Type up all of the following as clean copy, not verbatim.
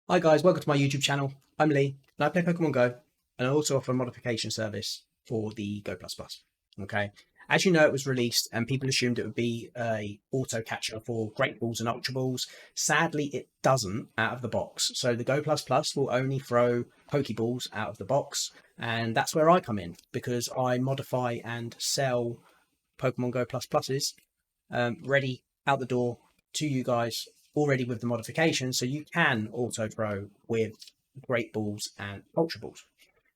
Hi guys, welcome to my YouTube channel. I'm Lee and I play Pokemon Go, and I also offer a modification service for the Go++. Okay, as you know, it was released and people assumed it would be a auto catcher for Great Balls and Ultra Balls. Sadly, it doesn't out of the box. So the Go++ will only throw Pokeballs out of the box, and that's where I come in because I modify and sell Pokemon Go++'s ready out the door to you guys already with the modification, so you can auto throw with Great Balls and Ultra Balls.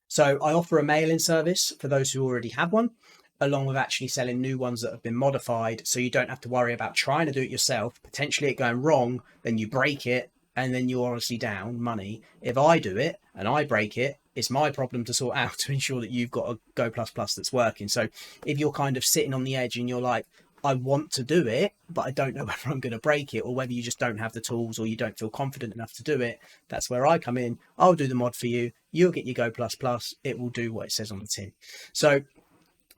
So I offer a mail-in service for those who already have one, along with actually selling new ones that have been modified, so you don't have to worry about trying to do it yourself, potentially it going wrong, then you break it, and then you're honestly down money. If I do it and I break it, it's my problem to sort out to ensure that you've got a Go++ that's working. So if you're kind of sitting on the edge and you're like, I want to do it, but I don't know whether I'm going to break it, or whether you just don't have the tools or you don't feel confident enough to do it, that's where I come in. I'll do the mod for you. You'll get your Go++. It will do what it says on the tin. So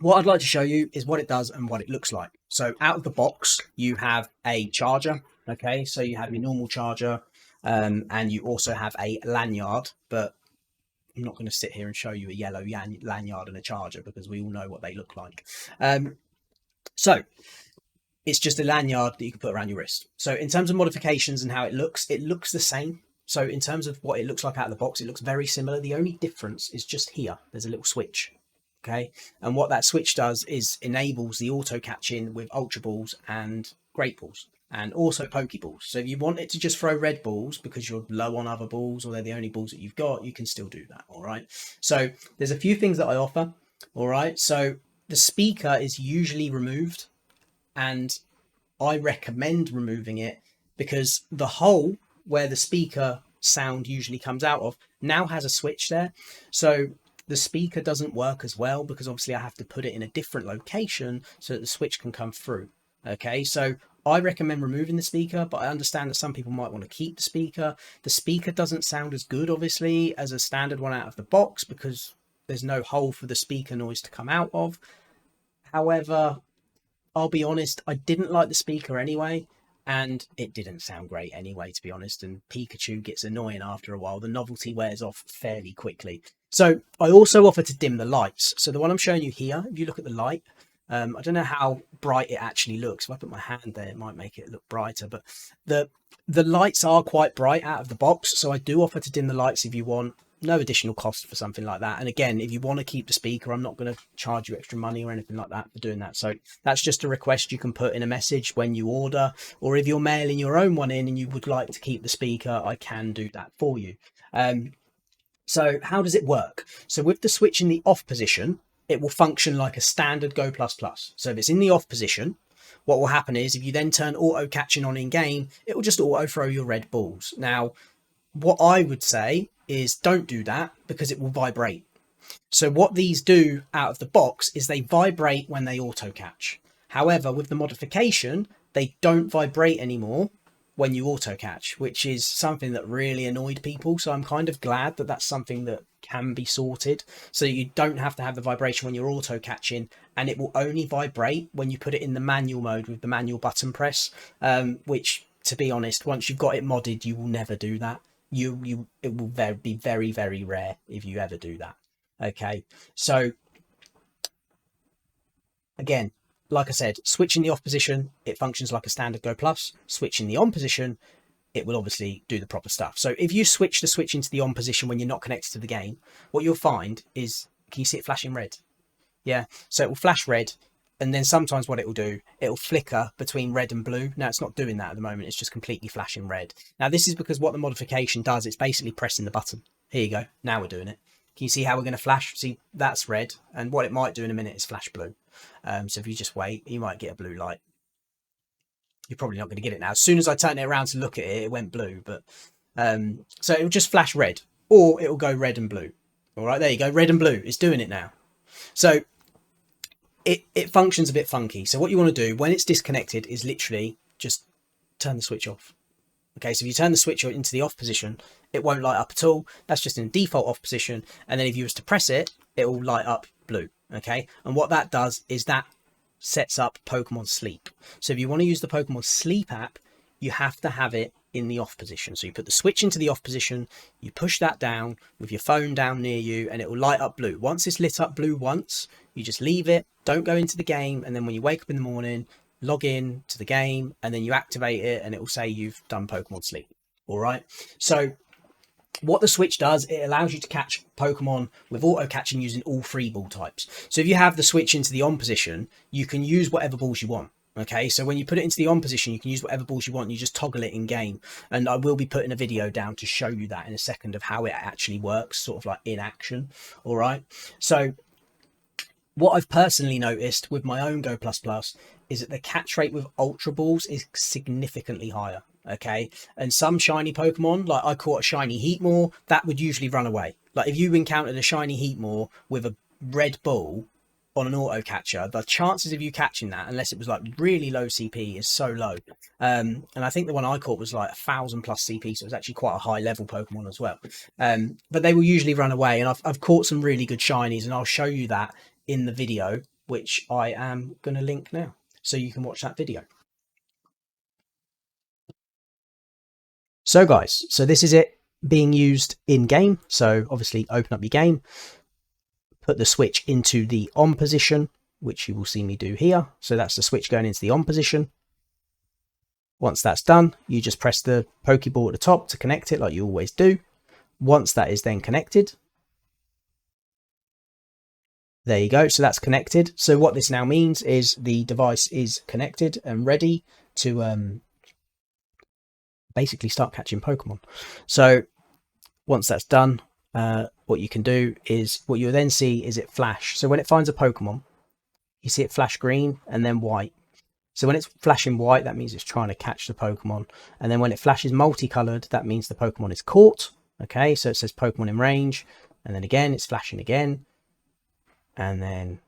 what I'd like to show you is what it does and what it looks like. So out of the box, you have a charger. Okay, so you have your normal charger, and you also have a lanyard, but I'm not going to sit here and show you a yellow lanyard and a charger because we all know what they look like. So it's just a lanyard that you can put around your wrist. So in terms of modifications and how it looks the same. So in terms of what it looks like out of the box, it looks very similar. The only difference is just here. There's a little switch. Okay. And what that switch does is enables the auto catching with Ultra Balls and Great Balls and also Pokeballs. So if you want it to just throw red balls because you're low on other balls or they're the only balls that you've got, you can still do that. All right. So there's a few things that I offer. All right. So the speaker is usually removed, and I recommend removing it because the hole where the speaker sound usually comes out of now has a switch there. So the speaker doesn't work as well because obviously I have to put it in a different location so that the switch can come through. Okay, so I recommend removing the speaker, but I understand that some people might want to keep the speaker. The speaker doesn't sound as good, obviously, as a standard one out of the box because there's no hole for the speaker noise to come out of. However, I'll be honest, I didn't like the speaker anyway, and it didn't sound great anyway, to be honest. And Pikachu gets annoying after a while. The novelty wears off fairly quickly. So I also offer to dim the lights. So the one I'm showing you here, if you look at the light, I don't know how bright it actually looks. If I put my hand there, it might make it look brighter, but the lights are quite bright out of the box. So I do offer to dim the lights if you want. No additional cost for something like that. And again, if you want to keep the speaker, I'm not going to charge you extra money or anything like that for doing that. So that's just a request you can put in a message when you order, or if you're mailing your own one in and you would like to keep the speaker, I can do that for you. So how does it work? So with the switch in the off position, it will function like a standard Go++. So if it's in the off position, what will happen is if you then turn auto catching on in game, it will just auto throw your red balls. Now, what I would say is don't do that because it will vibrate. So what these do out of the box is they vibrate when they auto catch. However, with the modification, they don't vibrate anymore when you auto catch, which is something that really annoyed people. So I'm kind of glad that that's something that can be sorted so you don't have to have the vibration when you're auto catching, and it will only vibrate when you put it in the manual mode with the manual button press, which, to be honest, once you've got it modded, you will never do that. It will be very, very rare if you ever do that. Okay, so again, like I said, switching the off position, it functions like a standard Go+. Switching the on position, it will obviously do the proper stuff. So if you switch the switch into the on position when you're not connected to the game, what you'll find is, can you see it flashing red? Yeah, so it will flash red, and then sometimes what it will do, it'll flicker between red and blue. Now it's not doing that at the moment, it's just completely flashing red. Now this is because what the modification does, it's basically pressing the button. Here you go, now we're doing it. Can you see how we're going to flash? See, that's red, and what it might do in a minute is flash blue. So if you just wait, you might get a blue light. You're probably not going to get it now. As soon as I turn it around to look at it, it went blue, but so it'll just flash red, or it'll go red and blue. All right, there you go, red and blue. It's doing it now. So it functions a bit funky. So what you want to do when it's disconnected is literally just turn the switch off. Okay, so if you turn the switch into the off position, it won't light up at all. That's just in default off position. And then if you was to press it, it will light up blue. Okay, and what that does is that sets up Pokemon Sleep. So if you want to use the Pokemon Sleep app, you have to have it in the off position. So you put the switch into the off position, you push that down with your phone down near you, and it will light up blue. Once it's lit up blue once, you just leave it, don't go into the game, and then when you wake up in the morning, log in to the game, and then you activate it, and it will say you've done Pokemon Sleep. All right. So what the switch does, it allows you to catch Pokemon with auto catching using all 3 ball types. So if you have the switch into the on position, you can use whatever balls you want. Okay, so when you put it into the on position, you can use whatever balls you want. You just toggle it in game, and I will be putting a video down to show you that in a second of how it actually works, sort of like in action. All right. So what I've personally noticed with my own Go Plus Plus is that the catch rate with Ultra Balls is significantly higher. Okay, and some shiny Pokemon, like I caught a shiny Heatmore, that would usually run away. Like if you encountered a shiny Heatmore with a red ball on an auto catcher, the chances of you catching that, unless it was like really low CP, is so low. And I think the one I caught was like 1,000 plus CP, so it was actually quite a high level Pokemon as well. But they will usually run away, and I've caught some really good shinies, and I'll show you that in the video, which I am going to link now, so you can watch that video. So guys, so this is it being used in game. So obviously open up your game, put the switch into the on position, which you will see me do here. So that's the switch going into the on position. Once that's done, you just press the Pokeball at the top to connect it like you always do. Once that is then connected, there you go. So that's connected. So what this now means is the device is connected and ready to basically start catching Pokemon. So once that's done, what you can do is, what you'll then see is it flash. So when it finds a Pokemon, you see it flash green and then white. So when it's flashing white, that means it's trying to catch the Pokemon. And then when it flashes multicolored, that means the Pokemon is caught. Okay, so it says Pokemon in range. And then again, it's flashing again. And then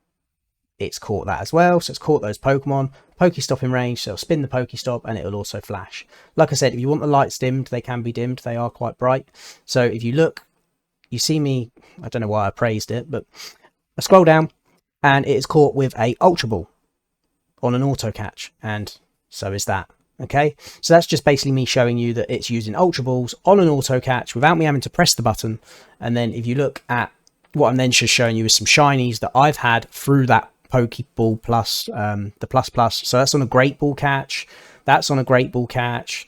it's caught that as well. So it's caught those Pokemon. Pokestop in range, so it'll spin the Pokestop and it'll also flash. Like I said, if you want the lights dimmed, they can be dimmed. They are quite bright. So if you look, you see me, I don't know why I praised it, but I scroll down and it is caught with a Ultra Ball on an auto catch, and so is that. Okay, so that's just basically me showing you that it's using Ultra Balls on an auto catch without me having to press the button. And then if you look at what I'm then just showing you is some shinies that I've had through that Pokeball Plus, the Plus Plus. So that's on a Great Ball catch, that's on a Great Ball catch,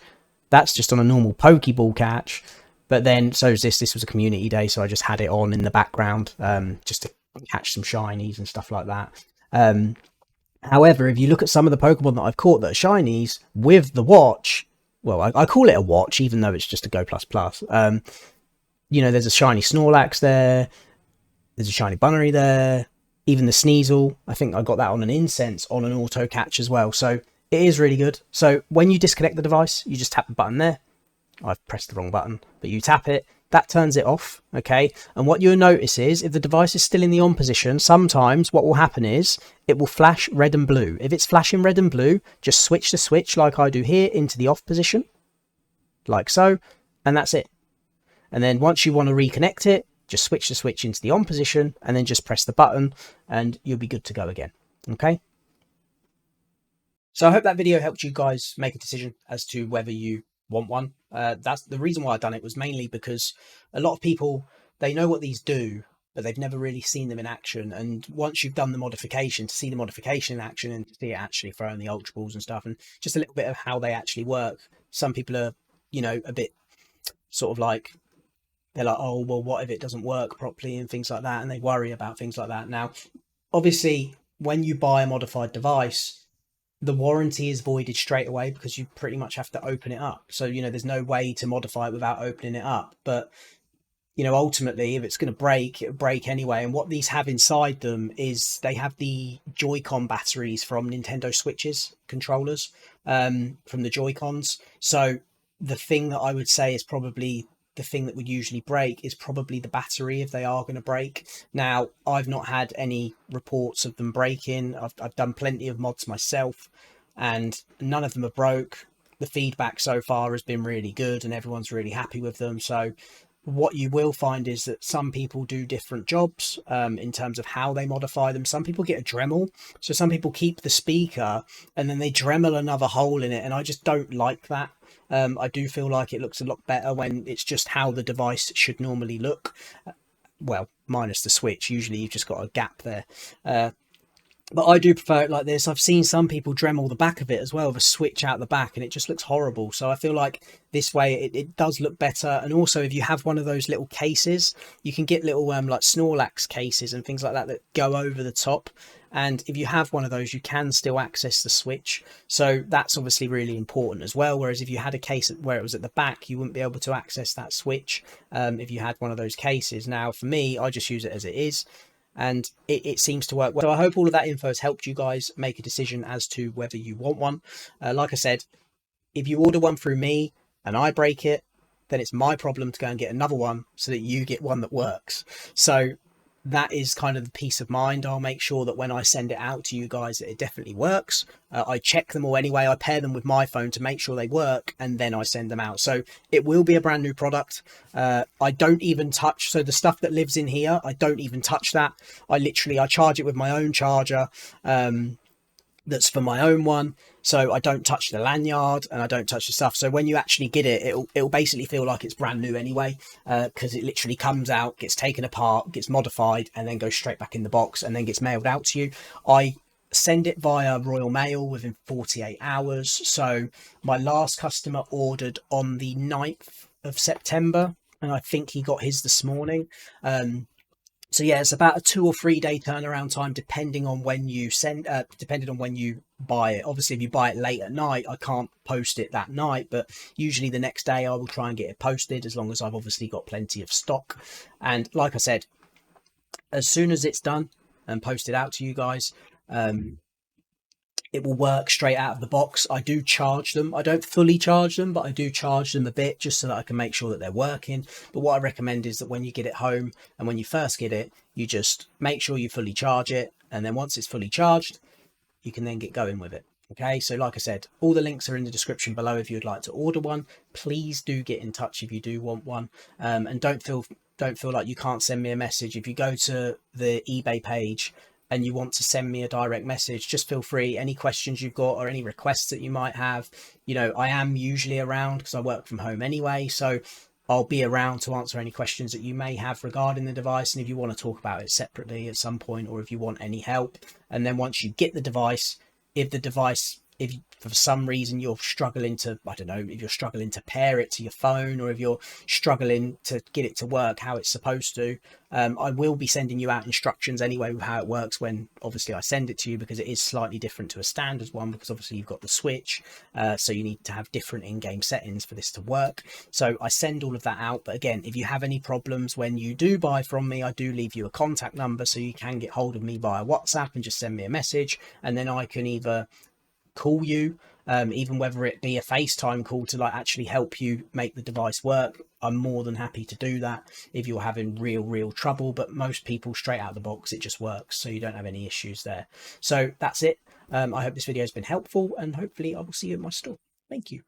that's just on a normal Pokeball catch. But then so is this was a community day, so I just had it on in the background just to catch some shinies and stuff like that. However, if you look at some of the Pokemon that I've caught that are shinies with the watch, well, I call it a watch even though it's just a Go Plus Plus. You know, there's a shiny Snorlax there, there's a shiny Bunnery there, even the Sneasel. I think I got that on an Incense on an auto catch as well. So it is really good. So when you disconnect the device, you just tap the button there. I've pressed the wrong button, but you tap it, that turns it off. Okay. And what you'll notice is if the device is still in the on position, sometimes what will happen is it will flash red and blue. If it's flashing red and blue, just switch the switch like I do here into the off position, like so, and that's it. And then once you want to reconnect it, just switch the switch into the on position and then just press the button and you'll be good to go again. Okay. So I hope that video helped you guys make a decision as to whether you want one. That's the reason why I've done it, was mainly because a lot of people, they know what these do, but they've never really seen them in action. And once you've done the modification, to see the modification in action and to see it actually throwing the Ultra Balls and stuff, and just a little bit of how they actually work. Some people are, you know, a bit sort of like, they're like, oh, well, what if it doesn't work properly and things like that? And they worry about things like that. Now, obviously, when you buy a modified device, the warranty is voided straight away because you pretty much have to open it up. So, you know, there's no way to modify it without opening it up. But, you know, ultimately, if it's going to break, it'll break anyway. And what these have inside them is they have the Joy-Con batteries from Nintendo Switches controllers, from the Joy-Cons. So the thing that I would say is probably the thing that would usually break is probably the battery if they are going to break. Now, I've not had any reports of them breaking. I've done plenty of mods myself and none of them are broke. The feedback so far has been really good and everyone's really happy with them. So what you will find is that some people do different jobs in terms of how they modify them. Some people get a Dremel. So some people keep the speaker and then they Dremel another hole in it. And I just don't like that. I do feel like it looks a lot better when it's just how the device should normally look. Well, minus the switch. Usually you've just got a gap there. But I do prefer it like this. I've seen some people Dremel the back of it as well, with a switch out the back, and it just looks horrible. So I feel like this way it does look better. And also, if you have one of those little cases, you can get little like Snorlax cases and things like that that go over the top. And if you have one of those, you can still access the switch. So that's obviously really important as well. Whereas if you had a case where it was at the back, you wouldn't be able to access that switch if you had one of those cases. Now, for me, I just use it as it is, and it seems to work well. So I hope all of that info has helped you guys make a decision as to whether you want one. Like I said, if you order one through me and I break it, then it's my problem to go and get another one so that you get one that works. So that is kind of the peace of mind. I'll make sure that when I send it out to you guys, that it definitely works. I check them all anyway. I pair them with my phone to make sure they work, and then I send them out. So it will be a brand new product. I don't even touch, so the stuff that lives in here, I don't even touch that. I charge it with my own charger. That's for my own one, so I don't touch the lanyard and I don't touch the stuff. So when you actually get it, it'll basically feel like it's brand new anyway, because it literally comes out, gets taken apart, gets modified, and then goes straight back in the box and then gets mailed out to you. I send it via Royal Mail within 48 hours. So my last customer ordered on the 9th of September, and I think he got his this morning. So yeah, it's about a 2 or 3 day turnaround time, depending on when you depending on when you buy it. Obviously, if you buy it late at night, I can't post it that night, but usually the next day I will try and get it posted, as long as I've obviously got plenty of stock. And like I said, as soon as it's done and posted out to you guys, it will work straight out of the box. I do charge them. I don't fully charge them, but I do charge them a bit just so that I can make sure that they're working. But what I recommend is that when you get it home and when you first get it, you just make sure you fully charge it. And then once it's fully charged, you can then get going with it. Okay, so like I said, all the links are in the description below if you'd like to order one. Please do get in touch if you do want one. And don't feel like you can't send me a message. If you go to the eBay page and you want to send me a direct message, just feel free. Any questions you've got or any requests that you might have, you know, I am usually around because I work from home anyway. So I'll be around to answer any questions that you may have regarding the device. And if you want to talk about it separately at some point, or if you want any help. And then once you get the device, if for some reason you're struggling to, I don't know, if you're struggling to pair it to your phone, or if you're struggling to get it to work how it's supposed to, I will be sending you out instructions anyway with how it works when obviously I send it to you, because it is slightly different to a standard one, because obviously you've got the switch, so you need to have different in-game settings for this to work. So I send all of that out. But again, if you have any problems when you do buy from me, I do leave you a contact number, so you can get hold of me via WhatsApp and just send me a message, and then I can either call you, even whether it be a FaceTime call to like actually help you make the device work. I'm more than happy to do that if you're having real trouble, but most people straight out of the box, it just works, so you don't have any issues there. So that's it. I hope this video has been helpful, and hopefully I will see you at my store. Thank you.